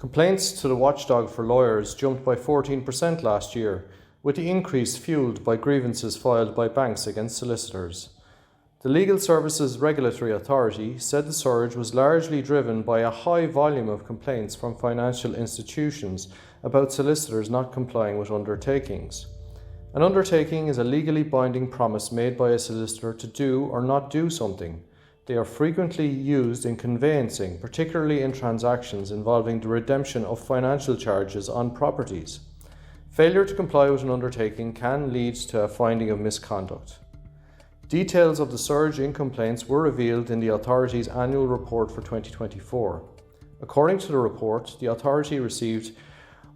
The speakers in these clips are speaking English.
Complaints to the watchdog for lawyers jumped by 14% last year, with the increase fuelled by grievances filed by banks against solicitors. The Legal Services Regulatory Authority said the surge was largely driven by a high volume of complaints from financial institutions about solicitors not complying with undertakings. An undertaking is a legally binding promise made by a solicitor to do or not do something. They are frequently used in conveyancing, particularly in transactions involving the redemption of financial charges on properties. Failure to comply with an undertaking can lead to a finding of misconduct. Details of the surge in complaints were revealed in the authority's annual report for 2024. According to the report, the authority received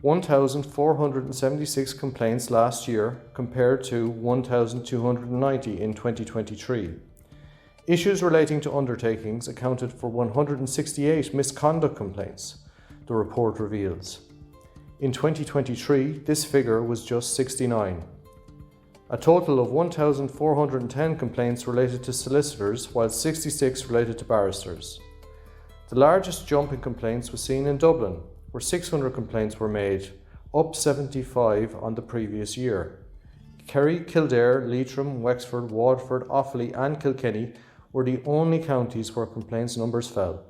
1,476 complaints last year compared to 1,290 in 2023. Issues relating to undertakings accounted for 168 misconduct complaints, the report reveals. In 2023, this figure was just 69. A total of 1,410 complaints related to solicitors, while 66 related to barristers. The largest jump in complaints was seen in Dublin, where 600 complaints were made, up 75 on the previous year. Kerry, Kildare, Leitrim, Wexford, Waterford, Offaly and Kilkenny were the only counties where complaints numbers fell.